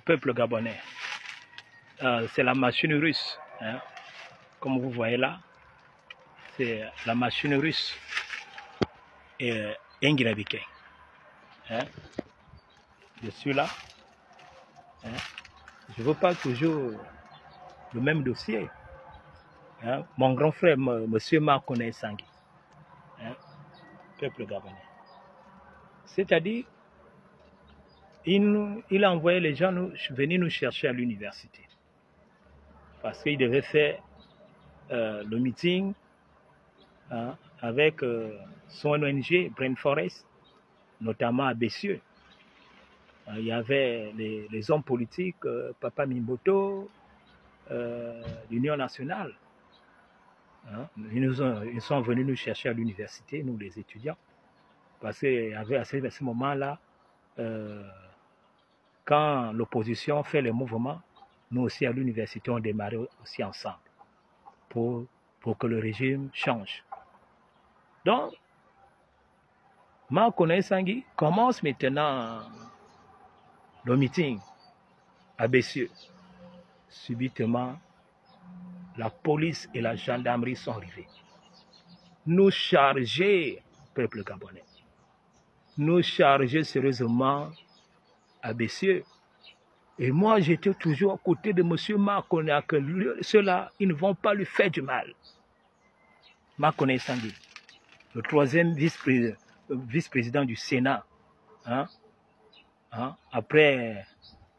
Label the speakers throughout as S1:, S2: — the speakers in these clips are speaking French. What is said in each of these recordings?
S1: peuple gabonais, c'est la machine russe. Hein. Comme vous voyez là, c'est la machine russe et Ingravike. Hein. Je suis là. Hein. Je ne veux pas toujours le même dossier. Hein. Mon grand frère, monsieur Marconnet Sangui, hein. Peuple gabonais. C'est-à-dire, il a envoyé les gens venir nous chercher à l'université. Parce qu'il devait faire le meeting, hein, avec son ONG, Brain Forest, notamment à Bessieux. Il y avait les hommes politiques, Papa Mimboto, l'Union nationale. Hein. Ils sont venus nous chercher à l'université, nous les étudiants. Parce qu'il y avait à ce moment-là, quand l'opposition fait les mouvements, nous aussi à l'université, on démarrait aussi ensemble pour que le régime change. Donc, Marconnet Sangui commence maintenant le meeting à Bessieux. Subitement, la police et la gendarmerie sont arrivés. Nous charger, peuple gabonais, nous charger sérieusement à Bessieux. Et moi, j'étais toujours à côté de M. Marconnet, que ceux-là, ils ne vont pas lui faire du mal. Marconnet Sangui, le troisième vice-président du Sénat, hein, hein, après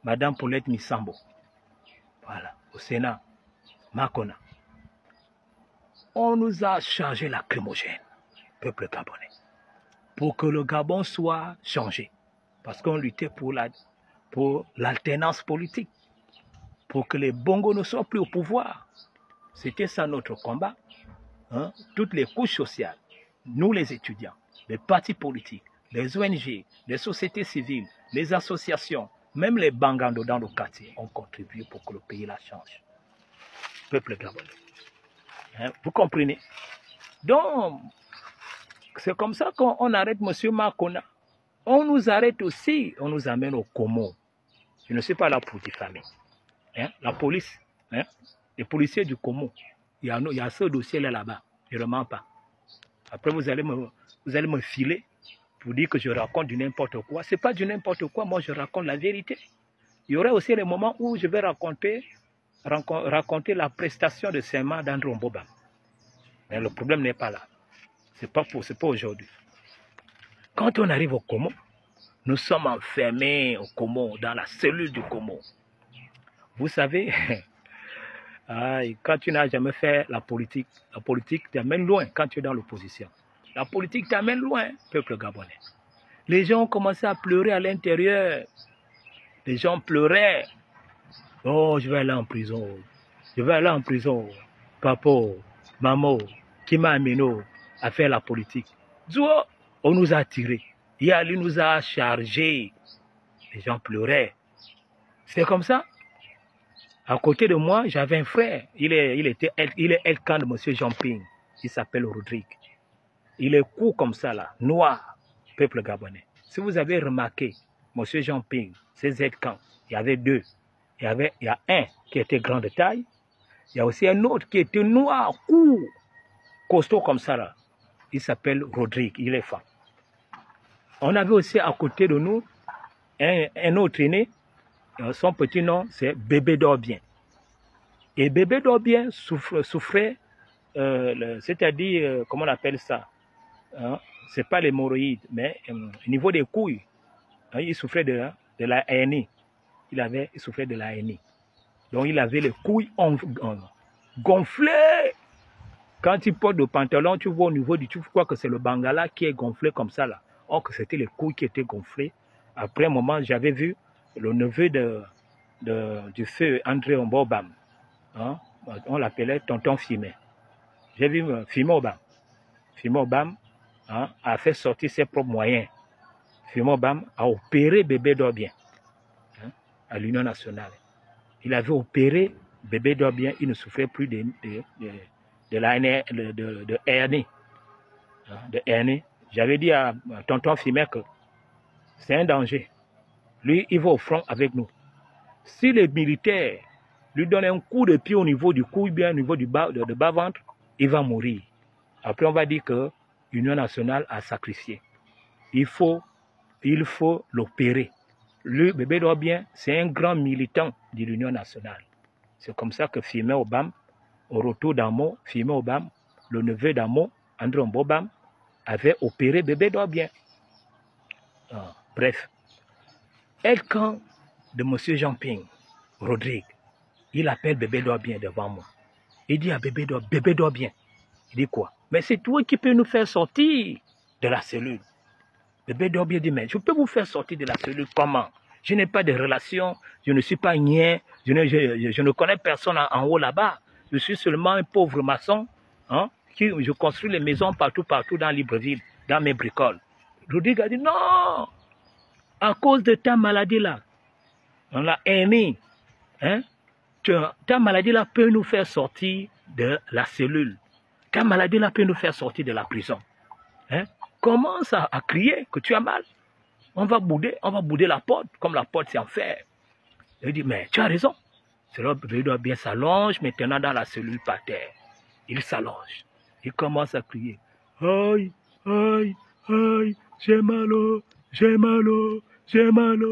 S1: Madame Paulette Missambo. Voilà, au Sénat, Marconnet. On nous a chargé lacrymogène, peuple gabonais, pour que le Gabon soit changé. Parce qu'on luttait pour l'alternance politique, pour que les Bongos ne soient plus au pouvoir. C'était ça notre combat. Hein? Toutes les couches sociales, nous les étudiants, les partis politiques, les ONG, les sociétés civiles, les associations, même les Bangando dans le quartier ont contribué pour que le pays la change. Peuple gabonais. Hein? Vous comprenez? Donc, c'est comme ça qu'on arrête M. Marconnet. On nous arrête aussi, on nous amène au Comores. Je ne suis pas là pour diffamer. Hein? La police, hein? Les policiers du Comores, il y a ce dossier-là là-bas. Je ne mens pas. Après, vous allez me filer pour dire que je raconte du n'importe quoi. Ce n'est pas du n'importe quoi, moi je raconte la vérité. Il y aurait aussi les moments où je vais raconter la prestation de serment d'Andrew Mbobam. Mais le problème n'est pas là. Ce n'est pas aujourd'hui. Quand on arrive au Comores, nous sommes enfermés au Comores, dans la cellule du Comores. Vous savez, quand tu n'as jamais fait la politique t'amène loin quand tu es dans l'opposition. La politique t'amène loin, peuple gabonais. Les gens ont commencé à pleurer à l'intérieur. Les gens pleuraient. Oh, je vais aller en prison. Je vais aller en prison. Papa, maman, qui m'a amené à faire la politique. On nous a tirés. Yali nous a chargés. Les gens pleuraient. C'est comme ça. À côté de moi, j'avais un frère. Il est Elkan de M. Jean-Ping. Il s'appelle Rodrigue. Il est court comme ça, là, noir, peuple gabonais. Si vous avez remarqué, M. Jean-Ping, c'est Elkan. Il y avait deux. Il y a un qui était grand de taille. Il y a aussi un autre qui était noir, court, costaud comme ça, là. Il s'appelle Rodrigue. Il est femme. On avait aussi à côté de nous un autre aîné. Son petit nom, c'est Bébé Dorbien. Et Bébé Dorbien souffrait, c'est-à-dire, comment on appelle ça, hein? Ce n'est pas l'hémorroïde, mais au niveau des couilles, hein, il souffrait de la hernie. Il souffrait de la hernie. Donc il avait les couilles gonflées. Quand il porte le pantalon, tu vois au niveau tu crois que c'est le bangala qui est gonflé comme ça là. Or que c'était les couilles qui étaient gonflées. Après un moment, j'avais vu le neveu du feu André Mbobam. Hein? On l'appelait Tonton Fimé. J'ai vu Fimé Obam. Fimé Obam, hein, a fait sortir ses propres moyens. Fimé Obam a opéré Bébé Dorbien, hein, à l'Union nationale. Il avait opéré Bébé Dorbien, il ne souffrait plus de hernie. Hein, de hernie. J'avais dit à Tonton Fimé que c'est un danger. Lui, il va au front avec nous. Si les militaires lui donnent un coup de pied au niveau du cou, bien au niveau du bas-ventre, il va mourir. Après, on va dire que l'Union nationale a sacrifié. Il faut l'opérer. Le bébé doit bien, c'est un grand militant de l'Union nationale. C'est comme ça que Firmin Obam, au retour d'Amo, Firmin Obam, le neveu d'Amo, André Obam, avait opéré bébé doit bien. Bref, el camp de M. Jean-Ping Rodrigue, il appelle bébé doit bien devant moi. Il dit à bébé doit bien. Il dit quoi? Mais c'est toi qui peux nous faire sortir de la cellule. Bébé doit bien dire, mais je peux vous faire sortir de la cellule comment? Je n'ai pas de relation, je ne suis pas nien, je ne connais personne en haut là-bas. Je suis seulement un pauvre maçon, hein, je construis les maisons partout dans Libreville, dans mes bricoles. Rodrigue a dit, non, à cause de ta maladie là, on l'a aimé, hein, ta maladie là peut nous faire sortir de la cellule. Ta maladie là peut nous faire sortir de la prison. Hein? Commence à crier que tu as mal. On va bouder la porte, comme la porte c'est en fer. Il dit, mais tu as raison. Il doit bien s'allonge maintenant dans la cellule par terre. Il s'allonge. Il commence à crier. Aïe, aïe, aïe, j'ai mal, j'ai mal, j'ai mal,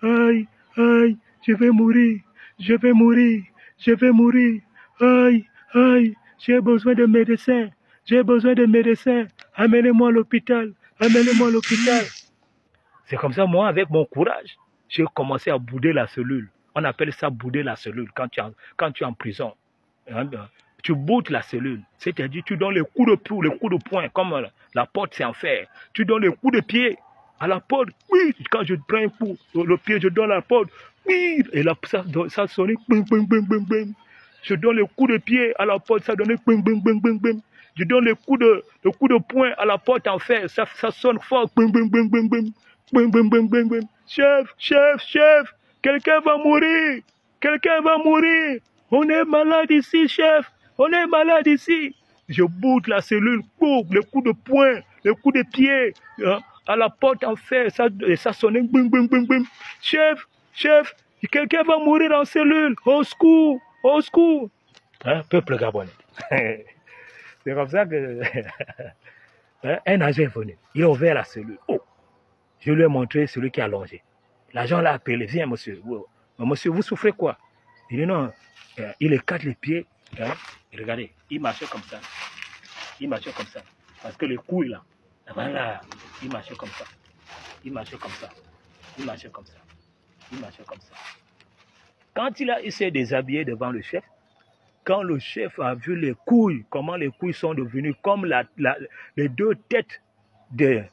S1: aïe, aïe, je vais mourir, je vais mourir, je vais mourir, aïe, aïe, j'ai besoin de médecins, j'ai besoin de médecins, amenez-moi à l'hôpital, amenez-moi à l'hôpital. C'est comme ça, moi, avec mon courage, j'ai commencé à bouder la cellule. On appelle ça bouder la cellule quand tu es en prison. Tu boudes la cellule, c'est-à-dire tu donnes les coups de poing, comme la porte c'est en fer. Tu donnes les coups de pied à la porte, oui, quand je prends un coup, le pied, je donne la porte, oui, et là, ça sonnait, bing, bing, bing, bing, bing. Je donne les coups de pied à la porte, ça donnait, bing, bing, bing, bing, bing. Je donne les coups de poing à la porte en fer, ça sonne fort, bing, bing, bing, bing, bing. Bim, bim, bim, bim, bim. Chef, chef, chef, quelqu'un va mourir, quelqu'un va mourir. On est malade ici, chef, on est malade ici. Je boude la cellule, boum, les coups de poing, les coups de pied, hein, à la porte en fer, ça sonnait, bim, bim, bim, bim. Chef, chef, quelqu'un va mourir en cellule, au secours, au secours. Hein, peuple gabonais. C'est comme ça que un agent est venu, il a ouvert la cellule. Oh. Je lui ai montré celui qui a allongé. L'agent l'a appelé, viens monsieur. Monsieur, vous souffrez quoi? Il dit non, il écarte les pieds. Hein? Regardez, il marchait comme ça. Il marchait comme ça. Parce que les couilles là, voilà, il marchait comme ça. Il marchait comme ça. Il marchait comme ça. Il marchait comme ça. Quand il s'est déshabillé devant le chef, quand le chef a vu les couilles, comment les couilles sont devenues comme les deux têtes de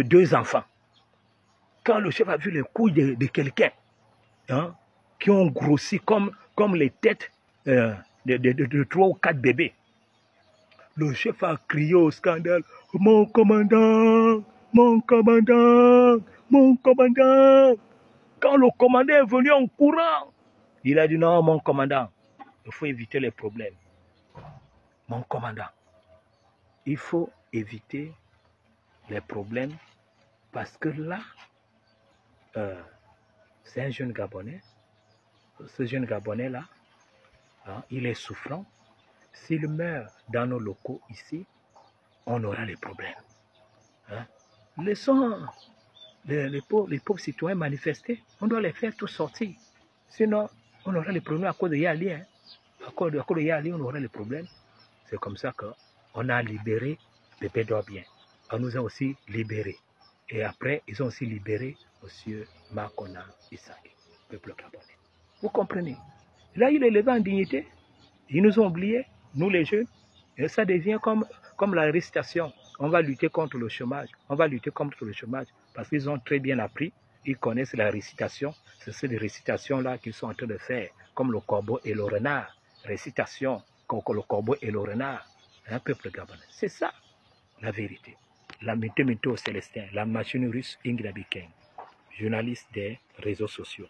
S1: deux enfants. Quand le chef a vu les couilles de quelqu'un, hein, qui ont grossi comme les têtes de 3 ou 4 bébés, le chef a crié au scandale, mon commandant, mon commandant, mon commandant. Quand le commandant est venu en courant, il a dit non, mon commandant, il faut éviter les problèmes. Mon commandant, il faut éviter les problèmes parce que là, c'est un jeune Gabonais. Ce jeune Gabonais-là, hein, il est souffrant. S'il meurt dans nos locaux ici, on aura les problèmes. Hein? Laissons les pauvres citoyens manifester. On doit les faire tous sortir. Sinon, on aura les problèmes à cause de Yali. Hein? À cause de Yali, on aura les problèmes. C'est comme ça qu'on a libéré Bébé Dorbien. On nous a aussi libérés. Et après, ils ont aussi libéré M. Makona Issaï, peuple gabonais. Vous comprenez? Là, il est levé en dignité. Ils nous ont oubliés, nous les jeunes. Et ça devient comme la récitation. On va lutter contre le chômage. On va lutter contre le chômage. Parce qu'ils ont très bien appris. Ils connaissent la récitation. C'est ces récitations-là qu'ils sont en train de faire. Comme le corbeau et le renard. Récitation, comme le corbeau et le renard. Un peuple gabonais. C'est ça, la vérité. La Météo Célestin, la machine russe Ingrid Biken, journaliste des réseaux sociaux.